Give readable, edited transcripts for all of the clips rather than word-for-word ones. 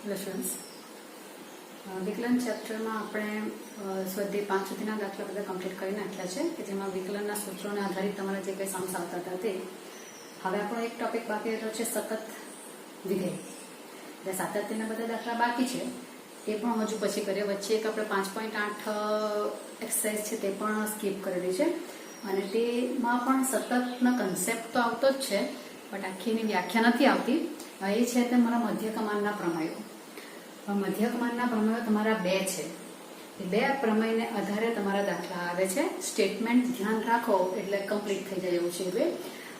Lessons વિકલન ચેપ્ટરમાં આપણે સ્વાધ્યાય 5 સુધીના દાખલા બધા કમ્પ્લીટ કરી નાખ્યા છે કે જેમાં વિકલનના સૂત્રોને આધારિત તમારા જે કંઈ સમ્સ આવતા હતા તે. હવે આપણો એક ટોપિક બાકી રહ્યો છે સતત વિધેય. એટલે સાતત્યના બધા દાખલા બાકી છે એ પણ હજુ પછી કરીએ. વચ્ચે એક આપણે 5.8 એક્સરસાઇઝ છે તે પણ સ્કીપ કરેલી છે અને તેમાં પણ સતતનો કન્સેપ્ટ તો આવતો જ છે બટ આખી એની વ્યાખ્યા નથી આવતી. એ છે તમારા મધ્ય કમાનના પ્રમેયો. મધ્ય કમાનના પ્રમેયો તમારા 2 છે. એ 2 પ્રમેયને આધારે તમારા દાખલા આવે છે. સ્ટેટમેન્ટ ધ્યાન રાખો એટલે કમ્પ્લીટ થઈ જાય એવું છે હવે.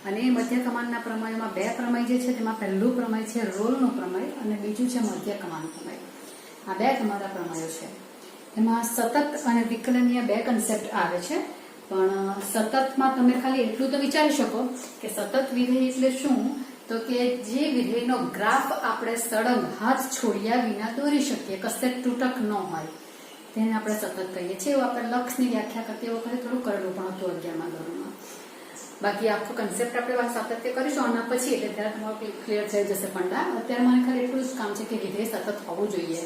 અને મધ્ય કમાનના પ્રમેયોમાં 2 પ્રમેય જે છે તેમાં પહેલું પ્રમેય છે રોલનું પ્રમેય અને બીજું છે મધ્ય કમાન પ્રમેય. આ 2 તમારા પ્રમેયો છે. એમાં સતત અને વિકલનીય 2 કન્સેપ્ટ આવે છે. પણ સતતમાં તમે ખાલી એટલું તો વિચારી શકો કે સતત વિધેય એટલે શું, તો કે જે વિધેયનો ગ્રાફ આપણે સળંગ હાથ છોડ્યા વિના દોરી શકીએ, કશે તૂટક ન હોય તેને આપણે સતત કહીએ છીએ. એવું આપણે લક્ષની વ્યાખ્યા કરતી વખતે થોડું કરેલું પણ હતું 11મા ધોરણમાં. બાકી આખો કન્સેપ્ટ આપણે સાતત્ય કરીશું આના પછી એટલે ત્યારે તમારું ક્લિયર થઈ જશે પંડા. અત્યારે મને ખાલી એટલું જ કામ છે કે વિધેય સતત હોવું જોઈએ.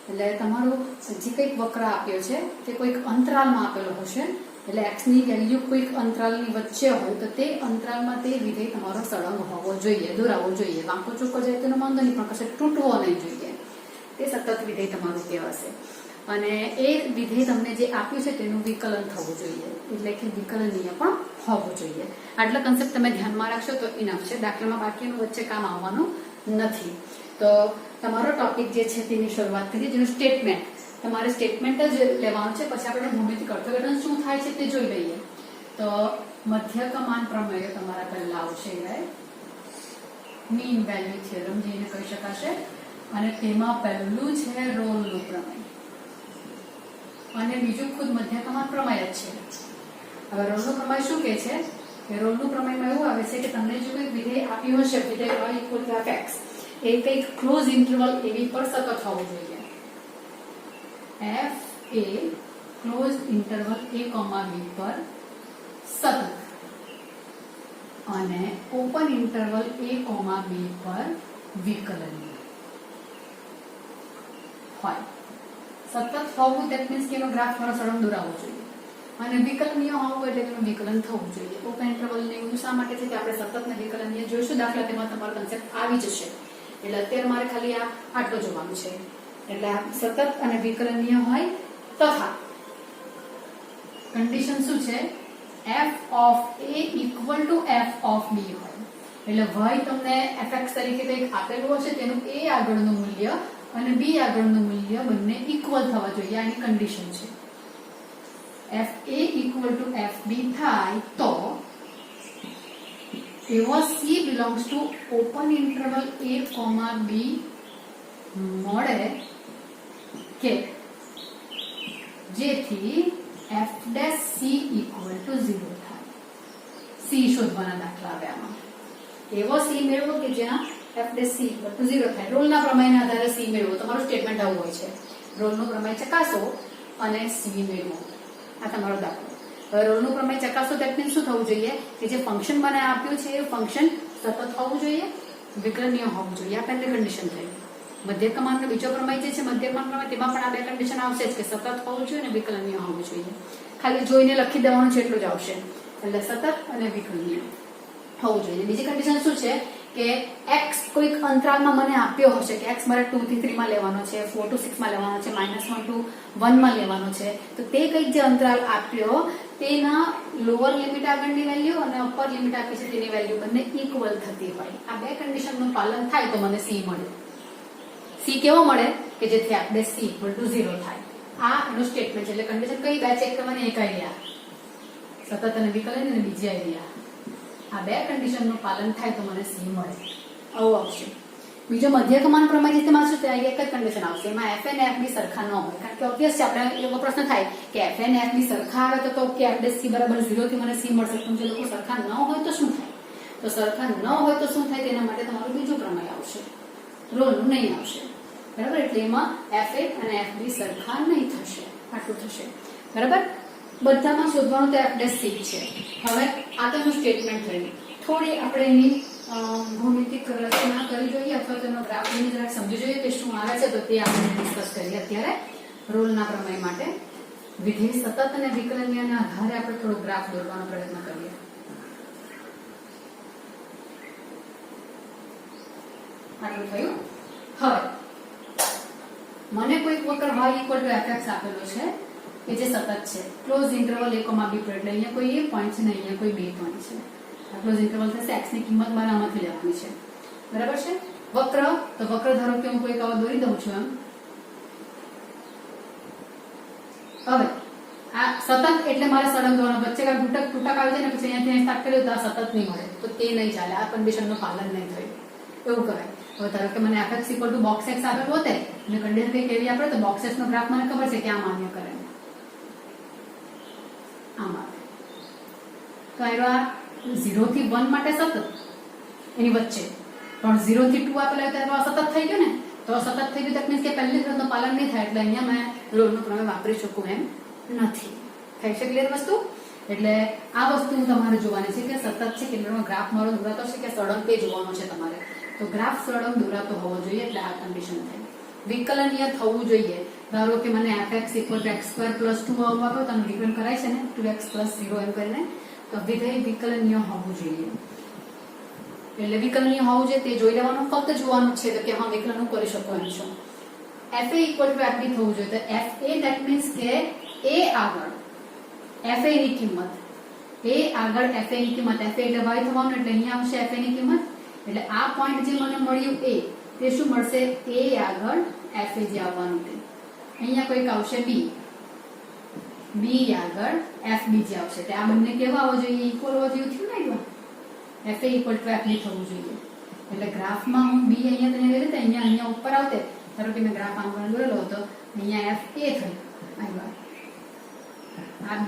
એટલે તમારું જે કંઈક વક્ર આપ્યો છે તે કોઈક અંતરાલમાં આપેલો હશે, એટલે x ની વેલ્યુ કોઈક અંતરાલની વચ્ચે હોય તો તે અંતરાલમાં તે વિધેય તમારો સળંગ હોવો જોઈએ, દોરાવવો જોઈએ. વાંકો ચૂકો જાય તેનો વાંધો નહીં પણ કશે તૂટવો નહીં જોઈએ. તે સતત વિધેય તમારું કહેવાશે. અને એ વિધેય તમને જે આપ્યું છે તેનું વિકલન થવું જોઈએ, એટલે કે વિકલનીય પણ હોવું જોઈએ. આટલા કન્સેપ્ટ તમે ધ્યાનમાં રાખશો તો ઇનફ છે. દાખલામાં બાકીનું વચ્ચે કામ આવવાનું નથી. તો તમારો ટોપિક જે છે તેની શરૂઆત કરીએ, જેનું સ્ટેટમેન્ટ. તમારે સ્ટેટમેન્ટ જ લેવાનું છે, પછી આપણે ભૂમિતિક અર્થઘટન શું થાય છે તે જોઈ લઈએ. તો મધ્ય કમાન પ્રમેય તમારા પહેલા આવશે, મીન વેલ્યુ થિયરમ જેને કહી શકાશે. અને તેમાં પહેલું છે રોલનું પ્રમેય અને બીજું ખુદ મધ્ય કમાન પ્રમેય જ છે. હવે રોલનું પ્રમેય શું કહે છે કે રોલનું પ્રમેયમાં એવું આવે છે કે તમને જો કોઈ વિધેય આપ્યું હશે, વિધેય y = f(x), એ કંઈક ક્લોઝ ઇન્ટરવલ એવી પર સતત હોવું જોઈએ. f એ ક્લોઝ ઇન્ટરવલ a, b પર સતત અને ઓપન ઇન્ટરવલ a, b પર વિકલનીય હોય. સતત હોવું દેટ મીન્સ કે એનો ગ્રાફ થોડો સળંગ દોરાવવો જોઈએ અને વિકલનીય હોવું એટલે તેનું વિકલન થવું જોઈએ. ઓપન ઇન્ટરવલ ને એવું શા માટે છે કે આપણે સતત ને વિકલનીય જોઈશું દાખલા, તેમાં તમારો કન્સેપ્ટ આવી જશે. એટલે અત્યારે મારે ખાલી આટલું જોવાનું છે. એટલે સતત અને વિકલનીય હોય તથા કન્ડિશન શું છે, f of a equal to f of b હોય. એટલે y તમને fx તરીકે કંઈક આપેલું હશે, તેનું a આગળનું મૂલ્ય અને b આગળનું મૂલ્ય બંને ઇક્વલ થવા જોઈએ. આની કન્ડિશન છે. f a equal to f b થાય તો એવો c belongs to open interval a, b મળે કે જેથી f' c equal to 0 થાય. c શોધવાના દાખલા આવે આમાં. એવો c મેળવો કે જ્યાં f' c equal to 0 થાય. રોલના પ્રમેયના આધારે c મેળવો. તમારું સ્ટેટમેન્ટ આવું હોય છે. રોલનું પ્રમેય ચકાસો અને c મેળવો. આ તમારો દાખલો. હવે રોલનું પ્રમેય ચકાસો તેટ મીન્સ શું થવું જોઈએ કે જે ફંક્શન મને આપ્યું છે એ ફંક્શન સતત હોવું જોઈએ, વિકલનીય હોવું જોઈએ. આ પહેલી કન્ડિશન થઈ. મધ્ય કમાનનો બીજો પ્રમેય જે છે મધ્ય કમાન પ્રમેય, તેમાં પણ આ 2 કન્ડિશન આવશે જ કે સતત હોવું જોઈએ અને વિકલનીય હોવું જોઈએ. ખાલી જોઈને લખી દેવાનું છે એટલું જ આવશે. એટલે સતત અને વિકલનીય હોવું જોઈએ. બીજી કન્ડિશન શું છે કે x કોઈક અંતરાલમાં મને આપ્યો હશે કે x મારે 2 થી 3 માં લેવાનો છે, 4 to 6 માં લેવાનો છે, -1 to 1 માં લેવાનો છે. તો તે કંઈક જે અંતરાલ આપ્યો તેના લોઅર લિમિટ આગળની વેલ્યુ અને અપર લિમિટ આપી છે તેની વેલ્યુ બંને ઇક્વલ થતી હોય. આ 2 કન્ડિશનનું પાલન થાય તો મને c મળે. c કેવો મળે કે જેથી આપણે c equal to 0 થાય. આ એનું સ્ટેટમેન્ટ છે. એટલે કન્ડિશન કઈ 2 ચેક કરવાની? એક આઈડિયા સતત અને વિકલન અને બીજી આઈડિયા. આ 2 કન્ડિશનનું પાલન થાય તો મને c મળે. આવું આવશે. બીજો મધ્ય કમાન પ્રમેય છે તેમાં શું થાય? એક જ કન્ડિશન આવશે. એમાં f અને f b સરખા ન હોય. કારણ કે ઓબ્વિયસ છે, આપણે એવો પ્રશ્ન થાય કે f અને f b સરખા આવે તો કે f' c બરાબર 0 થી મને c મળશે. પણ જો લોકો સરખા ન હોય તો શું થાય? તો સરખા ન હોય તો શું થાય તેના માટે તમારું બીજું પ્રમેય આવશે, રોલનું નહીં આવશે. બરાબર? એટલે એમાં f a અને f b સરખા નહીં થશે. આટલું થશે. બરાબર? બધામાં શોધવાનું તો f' c છે. હવે આ તેનું સ્ટેટમેન્ટ થયું. થોડી આપણે એની ભૌમિતિક રચના કરી જોઈએ અથવા તેનો ગ્રાફની જરાક સમજી જોઈએ કે શું આવે છે, તો તે આપણે ડિસ્કસ કરીએ અત્યારે રોલના પ્રમેય માટે. વિધેય સતત અને વિકલનીયના આધારે આપણે થોડો ગ્રાફ દોરવાનો પ્રયત્ન કરીએ. આટલું થયું. હવે મને કોઈક વક્ર y = fx આપેલો છે કે જે સતત છે. ક્લોઝ ઇન્ટરવલ a, b પર, એટલે અહીંયા કોઈ a પોઈન્ટ છે ને અહીંયા કોઈ b પોઈન્ટ છે. આ ક્લોઝ ઇન્ટરવલ થશે. x ની કિંમત મારે આમાંથી લેવાની છે, બરાબર છે. વક્ર, તો વક્ર ધારો કે હું કોઈક આવો દોરી દઉં છું એમ. હવે આ સતત એટલે મારે સળંગ દોરવાનો. વચ્ચે કાંઈ તૂટક આવી જાય ને પછી અહીંયાથી સ્ટાર્ટ કર્યું તો આ સતત નહીં મળે, તો તે નહીં ચાલે. આ કન્ડિશનનું પાલન નહીં થયું. એવું કરાય. હવે ધારો કે મને fx = box x આપેલું હોતે અને કન્ડિશન કંઈક એવી આપણે, તો box x નો ગ્રાફ મને ખબર છે કે આ માન્ય કરે આમાં. તો આ 0 થી 1 માટે સતત એની વચ્ચે, પણ 0 થી 2 આપેલા હોય ત્યારે સતત થઈ ગયું ને. તો સતત થઈ ગયું that means કે પહેલી શરતનું પાલન નહીં થાય, એટલે અહીંયા મેં રોલનો પ્રમેય વાપરી શકું એમ નથી. થઈ છે ક્લિયર વસ્તુ? એટલે આ વસ્તુ તમારે જોવાની છે કે સતત છે કે ગ્રાફ મારો દોરાતો છે કે સળંગ તે જોવાનો છે તમારે. તો ગ્રાફ સળંગ દોરાતો હોવો જોઈએ, એટલે આ કન્ડિશન થાય. વિકલનીય થવું જોઈએ. ધારો કે મને fx = x² + 2 આવું આપો, તમે વિકલન કરાય છે ને 2x + 0 એમ કરીને, તો વિધેય વિકલનીય હોવું જોઈએ. એટલે વિકલનીય હોવું જોઈએ તે જોઈ લેવાનું. ફક્ત જોવાનું છે કે હા વિકલન હું કરી શકું એમ છું. fa = fb થવું જોઈએ. તો fa that means કે a આગળ fa ની કિંમત, a આગળ fa ની કિંમત, fa એટલે y થવાનું, એટલે અહીંયા આવશે fa ની કિંમત. એટલે આ પોઈન્ટ જે મને મળ્યું a, તે શું મળશે? a આગળ fa જે આવવાનું તે. અહીંયા કોઈક આવશે b, b આગળ fb જે આવશે. એટલે આ બંને કેવા આવવા જોઈએ? ઇક્વલ હોવા જેવું થયું ને. fa = fb થવું જોઈએ. એટલે ગ્રાફમાં હું b અહીંયા તને લઈ લેતે, અહીંયા ઉપર આવતે. ધારો કે મેં ગ્રાફ આમ દોરેલો હતો, અહીંયા fa થયું આવ્યા આ b.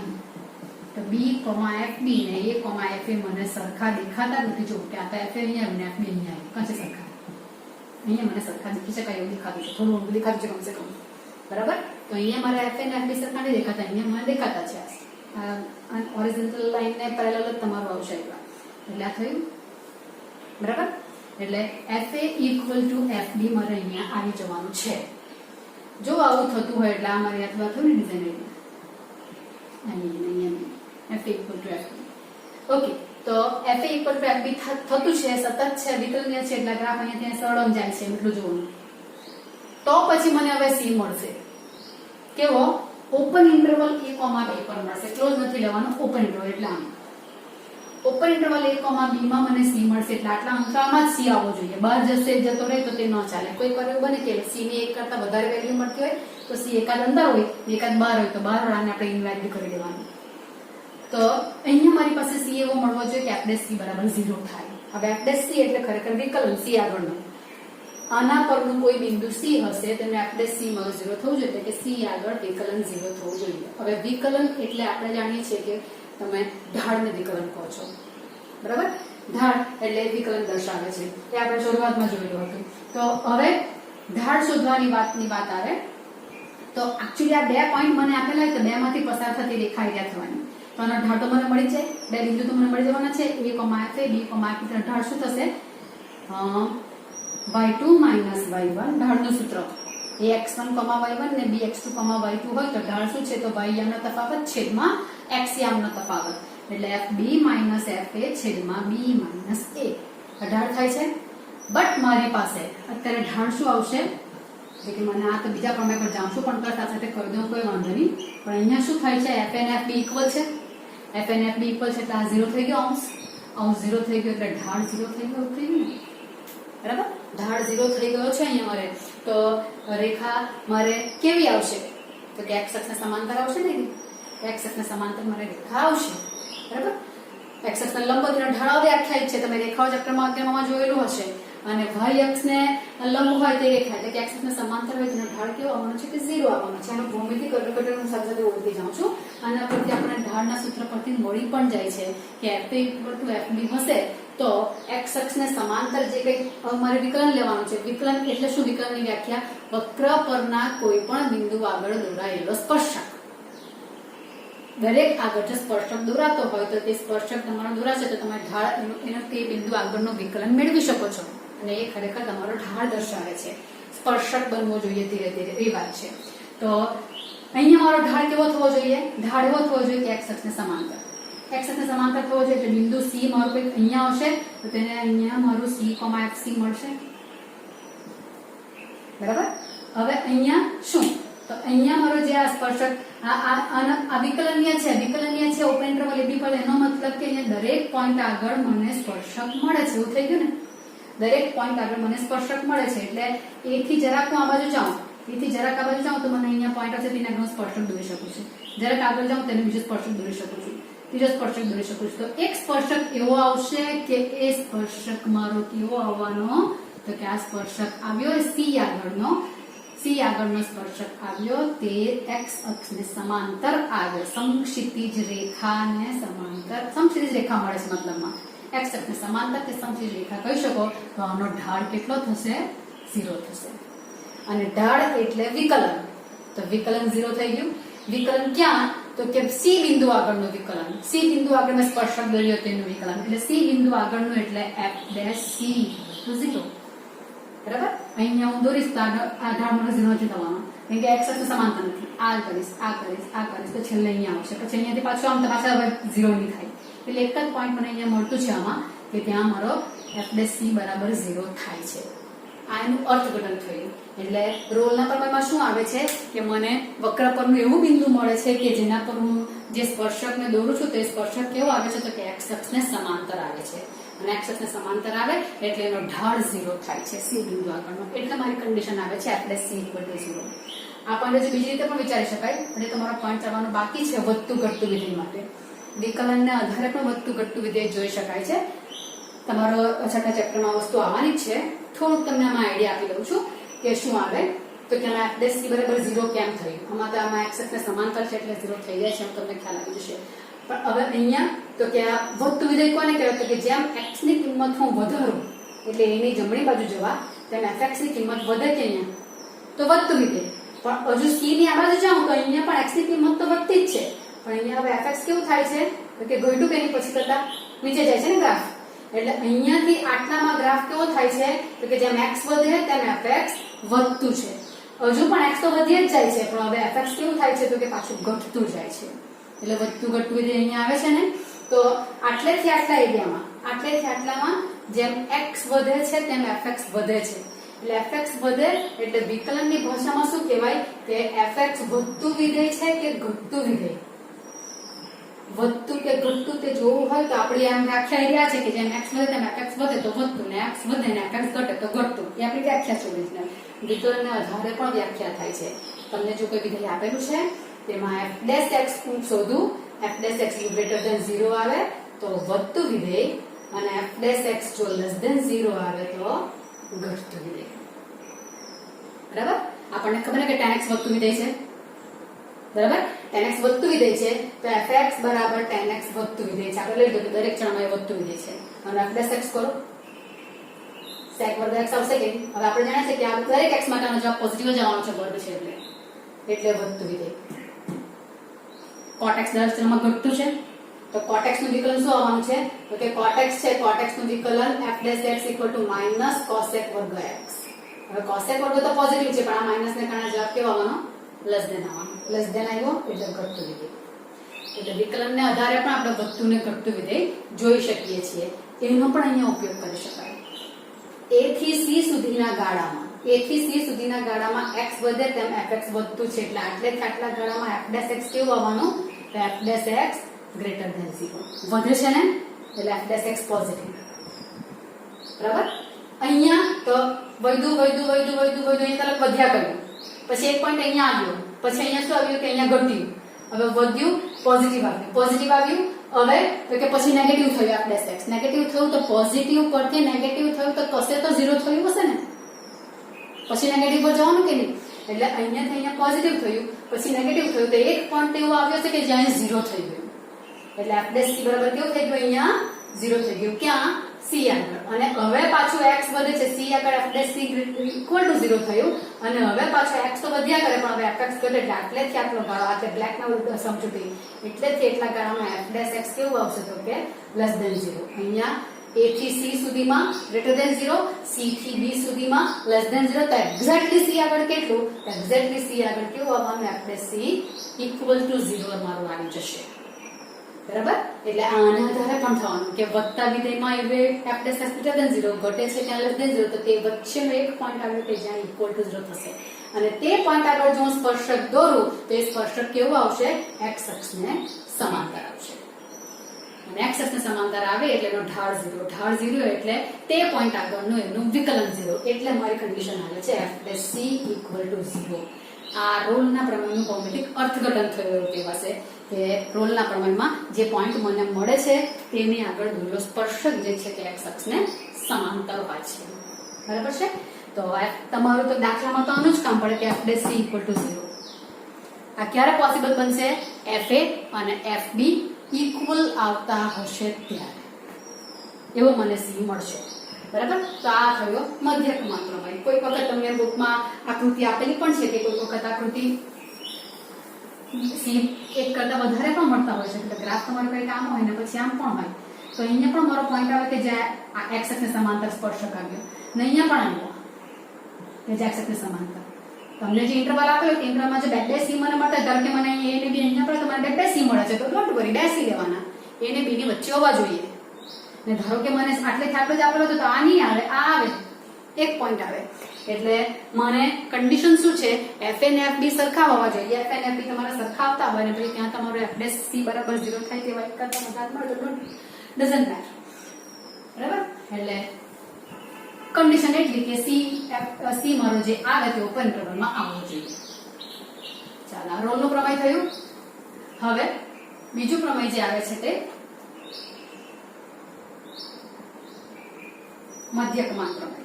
તો b, fb ને a, fa મને સરખા દેખાતા નથી. જો કે આ તો fa અહીંયા આવ્યું ને fb અહીંયા આવ્યું, કાંચે સરખા. અહીંયા મને સરખા દેખી શકાય એવું દેખાતું છે, થોડું ઊંધું દેખાતું છે કમસે કમ, બરાબર. તો અહીંયા મારે fa ને fb સરખા નહીં દેખાતા, અહીંયા મને દેખાતા છે. હોરિઝોન્ટલ લાઈન ને પેરેલલ જ તમારું આવશે આવ્યા. એટલે આ થયું, બરાબર. એટલે fa = fb મારે અહીંયા આવી જવાનું છે. જો આવું થતું હોય એટલે આ મારી અથવા થયું ને ડિઝાઇન અહીંયા fa = fb. ઓકે, તો fa = fb થતું છે, સતત છે, વિકલનીય છે, એટલે ગ્રાફ અહીંયા સળંગ જાય છે એટલું જોવાનું. તો પછી મને હવે c મળશે. કેવો? ઓપન ઇન્ટરવલ a, b પર મળશે. ક્લોઝ નથી લેવાનો, ઓપન ઇન્ટરવલ. એટલે આમ ઓપન ઇન્ટરવલ a, b માં મને c મળશે. એટલે આટલા અંતરાલમાં c આવવો જોઈએ. બહાર જતો રહે તો તે ન ચાલે. કોઈ વાર એવું બને કે c ની એક કરતા વધારે વેલ્યુ મળતી હોય તો c એકાદ અંદર હોય એકાદ બહાર હોય, તો બહાર વાળાને આપણે ઇનવેલિડ કરી દેવાનું. તો અહીંયા મારી પાસે c એવો મળવો જોઈએ કે f' c = 0 થાય. હવે f' c એટલે ખરેખર વિકલન c આગળનું. આના પરનું કોઈ બિંદુ c હશે તેને f' c માં 0 થવું જોઈએ, એટલે કે c આગળ વિકલન 0 થવું જોઈએ. હવે વિકલન એટલે આપણે જાણીએ છીએ કે તમે ઢાળને વિકલન કહો છો, બરાબર. ઢાળ એટલે વિકલન દર્શાવે છે, એ આપણે શરૂઆતમાં જોયેલું હતું. તો હવે ઢાળ શોધવાની વાત આવે તો એકચ્યુઅલી આ બે પોઈન્ટ મને આપેલા હોય તો બે માંથી પસાર થતી રેખા એરિયા થવાની. તો આનો ઢાળ તો મને મળી જાય, બે બિંદુ તો મને મળી જવાના છે. a, fa, b, f. ઢાળ શું થશે? y2 - y1. ઢાળનું સૂત્ર ax1, y1 ને bx2, y2 હોય તો ઢાળ શું છે? તો y યામનો તફાવત છેદમાં x યામનો તફાવત. એટલે fb - fa છેદમાં b - a. ઢાળ થાય છે. બટ મારી પાસે અત્યારે ઢાળ શું આવશે? એટલે મને આ તો બીજા પ્રમેય પર જાઉં છું, પણ પ્લસ આ સાથે કરી દઉં કોઈ વાંધો નહીં. પણ અહીંયા શું થાય છે? fa અને fb ઇક્વલ છે. fa અને fb ઇક્વલ છે એટલે આ 0 થઈ ગયો. અંશ 0 થઈ ગયો એટલે ઢાળ 0 થઈ ગયો. થઈ ગયું ને, બરાબર. ઢાળ 0 થઈ ગયો છે અહીંયા મારે. તો રેખા મારે કેવી આવશે? તો કે x અક્ષને સમાંતર આવશે ને. x અક્ષને સમાંતર મારે રેખા આવશે, બરાબર. x અક્ષને લંબ ઢાળ વ્યાખ્યાયિત છે, તમે રેખાઓ ચક્રમાં જોયેલું હશે. અને y અક્ષને લંબ હોય તે રેખા, એટલે કે x અક્ષને સમાંતર હોય તેનો ઢાળ કેવો આવવાનો છે? કે 0 આવવાનો છે. આનો ભૌમિતિક અર્થઘટન હું સાથે ઓળખી જાઉં છું. આના પરથી આપણે ઢાળના સૂત્ર પરથી મળી પણ જાય છે કે fa = fb હશે તો x અક્ષને સમાંતર જે કંઈ મારે વિકલન લેવાનું છે. વિકલન એટલે શું? વિકલનની વ્યાખ્યા વક્ર પરના કોઈ પણ બિંદુ આગળ દોરાયેલો સ્પર્શક. દરેક આગળ જો સ્પર્શક દોરાતો હોય તો તે સ્પર્શક તમારો દોરાશે તો તમે ઢાળ એનો તે બિંદુ આગળનું વિકલન મેળવી શકો છો અને એ ખરેખર તમારો ઢાળ દર્શાવે છે. સ્પર્શક બનવો જોઈએ ધીરે ધીરે એ વાત છે. તો અહીંયા મારો ઢાળ કેવો થવો જોઈએ? ઢાળ એવો થવો જોઈએ કે x અક્ષને સમાંતર. x અક્ષને સમાંતર થવો જોઈએ એટલે બિંદુ C મારું કંઈક અહીંયા આવશે તો તેને અહીંયા મારું C, FC મળશે. બરાબર. હવે અહીંયા શું? તો અહીંયા મારો જે આ સ્પર્શક આ વિકલનીય છે ઓપન ઇન્ટરવલ AB પર, એનો મતલબ કે અહીંયા દરેક પોઈન્ટ આગળ મને સ્પર્શક મળે છે. એવું થઈ ગયું ને? દરેક પોઈન્ટ આગળ મને સ્પર્શક મળે છે એટલે A થી જરાક હું આ બાજુ જાઉં, તો મને અહીંયા પોઈન્ટ હશે તેના આગળ સ્પર્શક દોરી શકું છું. જરાક આગળ જાઉં તેને બીજો સ્પર્શક દોરી શકું છું, ત્રીજો સ્પર્શક દોરી શકું છું. તો એક સ્પર્શક એવો આવશે કે એ સ્પર્શક મારો કેવો આવવાનો? તો કે આ સ્પર્શક આવ્યો C આગળનો સ્પર્શક આવ્યો તે x અક્ષને સમાંતર આવ્યો. સમક્ષિતિજ રેખાને સમાંતર, સમક્ષિતિજ રેખા મળે છે મતલબમાં x અક્ષને સમાંતર કે સમક્ષિતિજ રેખા કહી શકો. તો આનો ઢાળ કેટલો થશે? 0 થશે. અને ઢાળ એટલે વિકલન, તો વિકલન 0 થઈ ગયું. વિકલન ક્યાં? તો કે C બિંદુ આગળનું વિકલન. C બિંદુ આગળ મેં સ્પર્શક દોર્યો તેનું વિકલન એટલે C બિંદુ આગળનું એટલે f' C 0. બરાબર. અહીંયા હું દોરીશ તો આ ઢાળ મને 0 નથી થવાનો કેમ કે x અક્ષ સમાંતર નથી. આ કરીશ તો છેલ્લે અહીંયા આવશે, પછી અહીંયાથી પાછું આમ તો પાછા હવે 0 નહીં થાય. એટલે એક જ પોઈન્ટ મને અહીંયા મળતું છે આમાં કે ત્યાં મારો f' C બરાબર 0 થાય છે. આ એનું અર્થઘટન થયું. એટલે રોલના પ્રમેયમાં શું આવે છે કે મને વક્ર પરનું એવું બિંદુ મળે છે કે જેના પર હું જે સ્પર્શકને દોરું છું તે સ્પર્શક કેવો આવે છે? તો કે x અક્ષને સમાંતર આવે છે. અને x અક્ષને સમાંતર આવે એટલે એનો ઢાળ 0 થાય છે C બિંદુ આગળનો. એટલે મારી કન્ડિશન આવે છે f' C = 0. આ પોઈન્ટ જો બીજી રીતે પણ વિચારી શકાય, એટલે તમારો પોઈન્ટ આવવાનો બાકી છે વધતું ઘટતું વિધેય માટે. વિકલનને આધારે પણ વધતું ઘટતું વિધેય જોઈ શકાય છે. તમારો છઠ્ઠા ચેપ્ટરમાં વસ્તુ આવવાની જ છે. થોડુંક તમને આમાં આઈડિયા આપી દઉં છું કે શું આવે. તો કે f' C બરાબર 0 કેમ થયું? આમાં તો આમાં x અક્ષને સમાંતર છે એટલે 0 થઈ જાય છે એમ તમને ખ્યાલ આવી જશે. પણ હવે અહીંયા તો કે આ વધતું વિધેય કોને કહેવાય? તો કે જેમ x ની કિંમત હું વધારું એટલે એની જમણી બાજુ જવા તેમ fx ની કિંમત વધે કે અહીંયા તો વધતું વિધેય. પણ હજુ C ની આ બાજુ જાઉં તો અહીંયા પણ x ની કિંમત તો વધતી જ છે. પણ અહીંયા હવે fx કેવું થાય છે? તો કે ઘટ્યું કે એની પછી કરતા નીચે જાય છે ને ગ્રાફ. એટલે અહીંયાથી આટલામાં ગ્રાફ કેવો થાય છે? તો કે જેમ x વધે તેમ fx વધતું છે. હજુ પણ x તો વધી જ જાય છે પણ હવે fx કેવું થાય છે? તો કે પાછું ઘટતું જાય છે. એટલે વધતું ઘટતું વિધેય અહીંયા આવે છે ને. તો આટલેથી આટલા એરિયામાં જેમ x વધે છે તેમ fx વધે છે. એટલે fx વધે એટલે વિકલનની ભાષામાં શું કહેવાય કે fx વધતું વિધેય છે કે ઘટતું વિધેય? વધતું કે ઘટતું તે જોવું હોય તો આપણી આમ વ્યાખ્યા રહ્યા છે કે જેમ x વધે તેમ fx વધે તો વધતું, ને x વધે ને fx ઘટે તો ઘટતું. એ આપણી વ્યાખ્યા છે ઓરિજિનલ. વિકલનના આધારે પણ વ્યાખ્યા થાય છે. તમને જો કોઈ વિધેય આપેલું છે તેમાં f' હું શોધું, f' > 0 આવે તો વધતું વિધેય અને f' જો <0 આવે તો ઘટતું વિધેય. બરાબર. આપણને ખબર છે કે tan x વધતું વિધેય છે. બરાબર. tan x વધતું વિધેય છે તો fx બરાબર tan x વધતું વિધેય છે. આપણે લઈ લો કે દરેક ક્ષણમાં એ વધતું વિધેય છે. અને f' કરો sec વર્ગ x આવશે કે? હવે આપણે જાણીએ છીએ કે આ દરેક x માટેનો જવાબ પોઝિટિવ જ આવવાનો છે વર્ગ છે એટલે વધતું વિધેય. cot x દરેક ક્ષણમાં ઘટતું છે તો cot x નું વિકલન શું આવવાનું છે? તો કે cot x છે, cot x નું વિકલન f' = -cosec વર્ગ x. હવે cosec વર્ગ તો પોઝિટિવ છે પણ આ માઈનસ ને કારણે જવાબ કેવો આવવાનો? લેસ ધેન આવવાનો. લેસ ધેન આવ્યો એટલે ઘટતું વિધેય. એટલે વિકલનને આધારે પણ આપણે વધતું ને ઘટતું વિધેય જોઈ શકીએ છીએ. એનો પણ અહીંયા ઉપયોગ કરી શકાય. a થી c સુધીના ગાળામાં x વધે તેમ fx વધતું છે એટલે આટલેથી આટલા ગાળામાં f' કેવું આવવાનું? તો f' > 0 વધે છે ને એટલે f' પોઝિટિવ. બરાબર. અહીંયા તો વધ્યું અહીંયા તરફ વધ્યા કર્યું, પછી એક પોઈન્ટ અહીંયા આવ્યો, પછી અહીંયા શું આવ્યું કે અહીંયા ઘટ્યું. હવે વધ્યું પોઝિટિવ આવ્યું. હવે તો કે પછી નેગેટિવ થયું f'. નેગેટિવ થયું તો પોઝિટિવ પરથી નેગેટિવ થયું તો કશે તો 0 થયું હશે ને, પછી નેગેટિવ પર જવાનું કે નહીં. એટલે અહીંયાથી અહીંયા પોઝિટિવ થયું પછી નેગેટિવ થયું તો એક પોઈન્ટ એવો આવ્યો છે કે જ્યાં 0 થઈ ગયું. એટલે f' C બરાબર કેવું થઈ ગયું? અહીંયા 0 થઈ ગયું. ક્યાં? C c આગળ, અને હવે પાછું x વધે છે c આગળ f dash c equal to 0 થયું, અને હવે પાછું x તો વધ્યા કરે પણ હવે fx ઘટે એટલે આટલેથી આટલો ગાળો, આ બ્લેક ના સમજૂતી એટલેથી એટલા ગાળામાં f ડેશ x કેવું આવશે તો કે લેસ ધેન 0. અહીંયા a થી c સુધીમાં ગ્રેટર ધેન 0, c થી b સુધીમાં લેસ ધેન 0, તો એક્ઝેક્ટલી c આગળ કેટલું, એક્ઝેક્ટલી c આગળ કેવું આવવાનું f dash c equal to 0 મારું આવી જશે. બરાબર, એટલે આના આધારે પણ થવાનું કે વધતા વિધેયમાં હવે f dash s greater than 0 ઘટે છે ત્યાં લેસ ધેન 0, તો તે વચ્ચેનો એક પોઈન્ટ આવ્યો કે જ્યાં ઇક્વલ ટુ 0 થશે, અને તે પોઈન્ટ આગળ જો હું સ્પર્શક દોરું તો એ સ્પર્શક કેવું આવશે, x અક્ષને સમાંતર આવશે, અને x અક્ષને સમાંતર આવે એટલે એનો ઢાળ 0, ઢાળ 0 એટલે તે પોઈન્ટ આગળનું એનું વિકલન 0, એટલે મારી કન્ડિશન આવે છે f dash c equal to 0. આ રોલના પ્રમાણનું ભૌમિતિક અર્થઘટન થયું એવું કહેવાશે કે રોલના પ્રમાણમાં જે પોઈન્ટ મને મળે છે તેની આગળ દોરેલો સ્પર્શક જે છે તે x અક્ષને સમાંતર હોય છે. બરાબર છે, તો તમારું તો દાખલામાં તો આનું જ કામ પડે કે f dash c equal to 0. આ ક્યારે પોસિબલ બનશે, fa અને fb ઇક્વલ આવતા હશે ત્યારે, એવો મને c મળશે. બરાબર, તો આ થયો મધ્યકમાં પ્રમેય. કોઈ વખત તમને બુકમાં આકૃતિ આપેલી પણ છે કે કોઈ વખત આકૃતિ c એક કરતા વધારે પણ મળતા હોય છે, એટલે ગ્રાફ તમારું કઈ આમ હોય ને પછી આમ પણ હોય, તો અહીંયા પણ મારો પોઈન્ટ આવે કે જ્યાં આ x અક્ષને સમાંતર સ્પર્શક આવ્યો, ને અહીંયા પણ આવ્યો કે જ્યાં x અક્ષને સમાંતર. તમને જે ઇન્ટરવલ આપેલો કે ઇન્ટરવલમાં જે બે c મને મળતા, ધારો કે મને a ને b અહીંયા પણ તમારે બે c મળે છે, તો ડોન્ટ વરી, બે c લેવાના, a ને b ની વચ્ચે હોવા જોઈએ. ને ધારો કે મને આટલેથી આટલો જ આપેલો હતો તો આ નહીં આવે, આ આવે, એક પોઈન્ટ આવે, એટલે મને કન્ડિશન શું છે, fa ને fb સરખા હોવા જોઈએ. fa ને fb તમારે સરખા આવતા હોય ને પછી ત્યાં તમારો f ડેશ c બરાબર 0 થાય તેવા એક કરતા વધારે મળે તો ડઝન્ટ મેટર. બરાબર, એટલે કન્ડિશન એટલી કે c મારો જે આવે તે ઓપન ઇન્ટરવલમાં આવવો જોઈએ. ચાલો, આ રોલનું પ્રમેય થયું. હવે બીજું પ્રમેય જે આવે છે તે મધ્યકમાન પ્રમેય.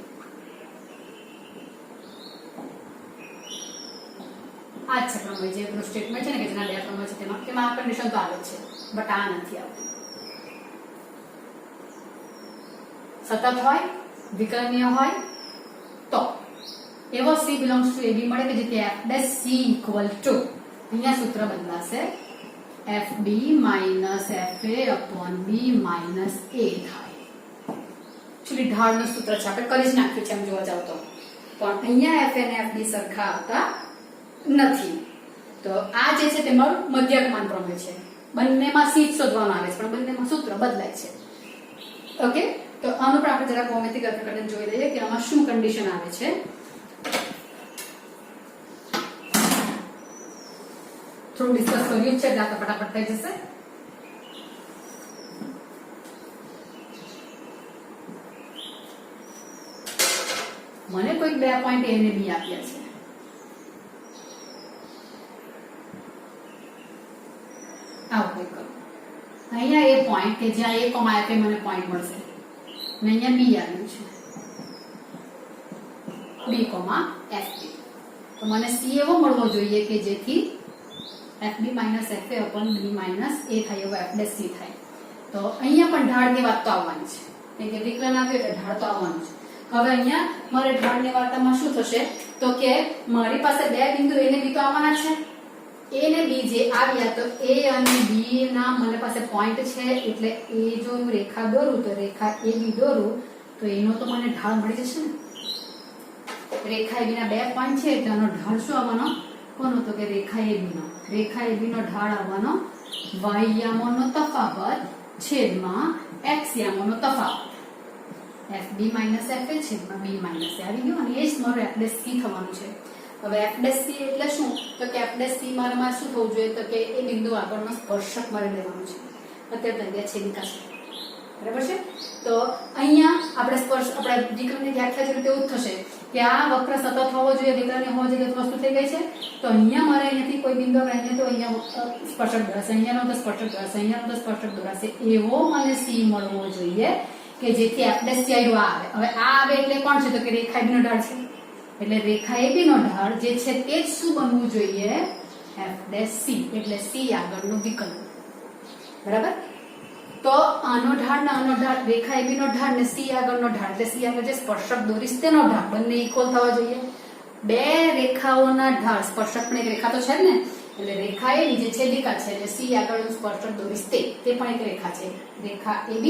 આ છે પ્રમેય જે એનું સ્ટેટમેન્ટ છે ને કે જેના બે પ્રમેય છે તેમાં આ કન્ડિશન તો આવે છે, બટ આ નથી આવતી. સતત હોય, વિકલનીય હોય તો એવો c બિલોંગ્સ ટુ ab મળે કે જેથી f dash c equal to, અહીંયા સૂત્ર બદલાશે, fb minus fa upon b minus a થાય. એકચ્યુઅલી ઢાળનું સૂત્ર છે, આપણે કરી જ નાખ્યું છે એમ જોવા જાવ તો, પણ અહીંયા fa અને fb સરખા આવતા નથી. તો આ જે છે તે મારું મધ્યકમાન પ્રમેય છે. બંનેમાં c જ શોધવાનું આવે છે પણ બંનેમાં સૂત્ર બદલાય છે. ઓકે, તો આનું પણ આપણે જરા ભૌમિતિક અર્થઘટન જોઈ લઈએ કે આમાં શું કન્ડિશન આવે છે. થોડું ડિસ્કસ કર્યું છે એટલે આ ફટાફટ થઈ જશે. મને કોઈક બે પોઈન્ટ a અને b આપ્યા છે. આવું કોઈ કરો, અહીંયા એ પોઈન્ટ કે જ્યાં a, f મને પોઈન્ટ મળશે, અને અહીંયા b આવ્યું છે, b, f. તો મને c એવો મળવો જોઈએ કે જેથી fb minus fa upon b minus a થાય, એવો f ડેશ c થાય. તો અહીંયા પણ ઢાળની વાત તો આવવાની છે, કેમ કે વિકલન આવ્યું એટલે ઢાળ તો આવવાનું છે. હવે અહીંયા મારે ઢાળની વાર્તામાં શું થશે તો કે મારી પાસે બે બિંદુ a ને b તો આવવાના છે. a ને b જે આવ્યા તો a અને b ના મને પાસે પોઈન્ટ છે, એટલે a જો હું રેખા દોરું તો રેખા ab દોરું તો એનો તો મને ઢાળ મળી જશે ને. રેખા ab ના બે પોઈન્ટ છે એટલે આનો ઢાળ શું આવવાનો, કોનો, તો કે રેખા ab નો. રેખા ab નો ઢાળ આવવાનો y યામોનો તફાવત છેદમાં x યામોનો તફાવત, fb માઇનસ fa છેદમાં b માઇનસ a આવી ગયું, અને એ જ મારું f ડેશ c થવાનું છે. હવે f ડેશ c એટલે શું તો કે f ડેશ c મારામાં શું થવું જોઈએ તો કે એ બિંદુ આગળનો સ્પર્શક મારે લેવાનું છે. અત્યારે જગ્યા છેદિકા છે, બરાબર છે. તો અહીંયા આપણે વિકલનની વ્યાખ્યા જેવી તેવું જ થશે કે આ વક્ર સતત હોવો જોઈએ, વિકલન હોવો જોઈએ, વસ્તુ થઈ ગઈ છે. તો અહીંયા મારે અહીંયાથી કોઈ બિંદુ અહીંયા તો અહીંયા સ્પર્શક દોરાશે, અહીંયાનો તો સ્પર્શક દોરાશે, અહીંયાનો તો સ્પર્શક દોરાશે, એવો મને c મળવો જોઈએ કે જેથી f ડેશ c આવ્યું આવે. હવે આ આવે એટલે કોણ છે તો કે રેખા ab નો ઢાળ છે, એટલે રેખા ab નો ઢાળ જે છે તે જ શું બનવું જોઈએ, f ડેશ c, એટલે c આગળનું વિકલન. બરાબર, તો આનો ઢાળ ને આનો ઢાળ, રેખા AB નો ઢાળ ને C આગળનો ઢાળ, એટલે C આગળ જે સ્પર્શક દોરીશ તેનો ઢાળ બંને ઇક્વલ થવા જોઈએ. બે રેખાઓના ઢાળ, સ્પર્શક પણ એક રેખા તો છે જ ને, એટલે રેખા AB જે છેદિકા છે એટલે C આગળ સ્પર્શક દોરીશ તે પણ એક રેખા છે. રેખા AB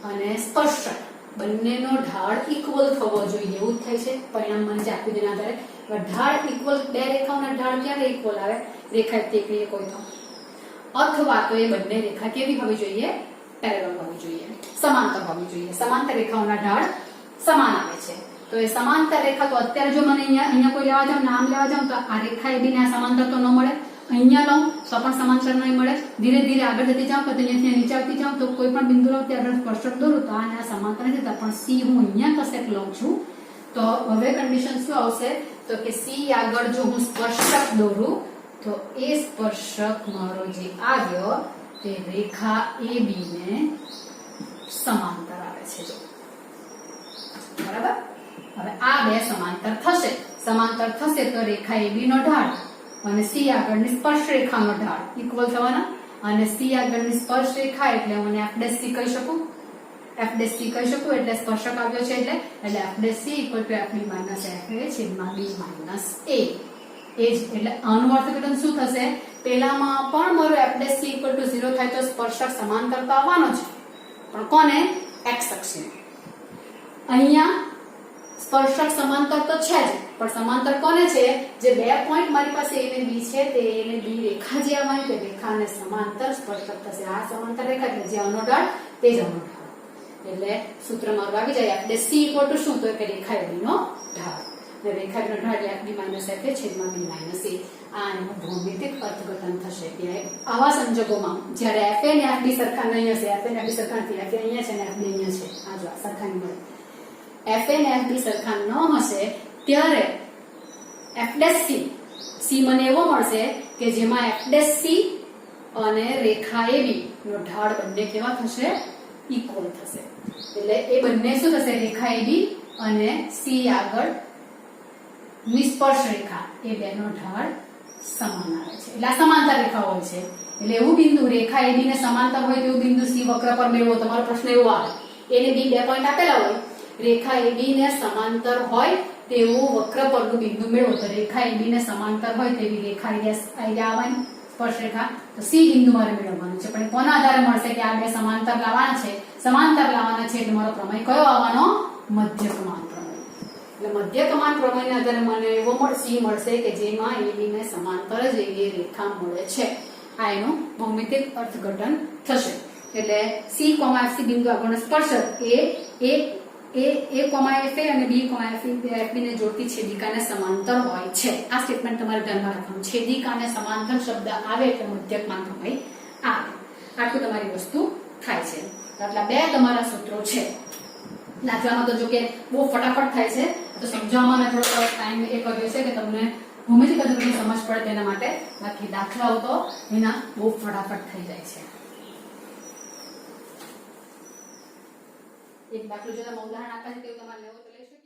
અને સ્પર્શક બંનેનો ઢાળ ઇક્વલ થવો જોઈએ, એવું જ થાય છે પરિણામ મને જે આપ્યું તેના આધારે. ઢાળ ઇક્વલ, બે રેખાઓના ઢાળ ક્યારે ઇક્વલ આવે? રેખા એકની એક હોય તો. અથવા તો એ બંને રેખા કેવી હોવી જોઈએ? પેરેલલ હોવી જોઈએ, સમાંતર હોવી જોઈએ. સમાંતર રેખાઓના ઢાળ સમાન આવે છે. તો એ સમાંતર રેખા, તો અત્યારે જો મને અહીંયા કોઈ લેવા જાવ, નામ લેવા જાવ, તો આ રેખા AB ને આ સમાંતર તો ન મળે. અહીંયા લઉં તો પણ સમાંતર નહીં મળે. ધીરે ધીરે આગળ જતી જાઉં તો અહીંયાથી નીચે આવતી જાઉં તો કોઈ પણ બિંદુ લઉં ત્યાં આગળ સ્પર્શક દોરું તો આ સમાંતર નથી થતા, પણ C હું અહીંયા કશેક લઉં છું તો હવે કન્ડિશન શું આવશે? તો કે C આગળ જો હું સ્પર્શક દોરું તો એ સ્પર્શક મારો જે આવ્યો તે રેખા AB ને સમાંતર આવે છે. જો બરાબર, હવે આ બે સમાંતર થશે. સમાંતર થશે તો રેખા AB નો ઢાળ અને C આગળની સ્પર્શ રેખાનો ઢાળ ઇક્વલ થવાના. અને C આગળની સ્પર્શ રેખા એટલે મને F'C કહી શકું. F'c કહી શકું એટલે સ્પર્શક આવ્યો છે એટલે F'c = FB - FA/B - A. એ જ એટલે આનું અર્થઘટન શું થશે? પેલામાં પણ મારું F'c = 0 થાય તો સ્પર્શક સમાંતર તો આવવાનો છે, પણ કોને? x અક્ષને. અહીંયા સ્પર્શક સમાંતર તો છે જ, પણ સમાંતર કોને છે? જે બે પોઈન્ટ મારી પાસે A અને B છે તે A અને B રેખા જે આવવાની તે રેખાને સમાંતર સ્પર્શક થશે. આ સમાંતર રેખા એટલે જે આનો ઢાળ તે જ આનો ઢાળ. એટલે સૂત્ર મારું આવી જાય F'c = શું? તો કે રેખા AB નો ઢાળ. અને રેખા AB નો ઢાળ એટલે FB - FA/B - A. આ એનું ભૌમિતિક અર્થઘટન થશે કે આવા સંજોગોમાં જ્યારે FA અને FB સરખા નહીં હશે, FA અને FB સરખા નથી, FA અહીંયા છે અને FB અહીંયા છે, આ જો સરખા નહીં મળે, FA અને FB સરખા ન હશે ત્યારે F'c C મને એવો મળશે કે જેમાં F'c અને રેખા AB નો ઢાળ બંને કેવા થશે? ઇક્વલ થશે. એટલે એ બંને શું થશે? રેખા AB અને C આગળ નિસ્પર્શ રેખા એ બેનો ઢાળ સમાન આવે છે. એટલે આ સમાંતર રેખા હોય છે. એટલે એવું બિંદુ રેખા AB ને સમાંતર હોય તેવું બિંદુ C વક્ર પર મેળવો. તમારો પ્રશ્ન એવો આવે, A ને B બે પોઈન્ટ આપેલા હોય, રેખા AB ને સમાંતર હોય તેવું વક્ર પરનું બિંદુ મેળવો. તો રેખા AB ને સમાંતર હોય તેવી રેખા અહીંયા આવવાની સ્પર્શ રેખા, તો C બિંદુ મારે મેળવવાનું છે. પણ કોના આધારે મળશે કે આ બે સમાંતર લાવવાના છે? સમાંતર લાવવાના છે એટલે મારો પ્રમેય કયો આવવાનો? મધ્યકમાન પ્રમેય. એટલે મધ્યકમાન પ્રમેયના આધારે મને એવો C મળશે કે જેમાં AB ને સમાંતર જ એવી રેખા મળે છે. આ એનું ભૌમિતિક અર્થઘટન થશે. એટલે C, FC બિંદુ આગળનો સ્પર્શક A, FA અને B, FB ને જોડતી છેદિકાને સમાંતર હોય છે. આ સ્ટેટમેન્ટ તમારે ધ્યાનમાં રાખવાનું. છેદિકાને સમાંતર શબ્દ આવે એટલે મધ્યકમાન પ્રમેય આવે. આટલું તમારી વસ્તુ થાય છે. આટલા બે તમારા સૂત્રો છે. દાખલામાં તો જો કે બહુ ફટાફટ થાય છે, તો સમજાવવામાં મેં થોડો ટાઈમ એ કર્યો છે કે તમને ભૌમિતિક અર્થઘટન સમજ પડે તેના માટે. બાકી દાખલાઓ તો એના બહુ ફટાફટ થઈ જાય છે. એક દાખલો જો તમે ઉદાહરણ આપે છે કે તમારે લેવો તો લેશો.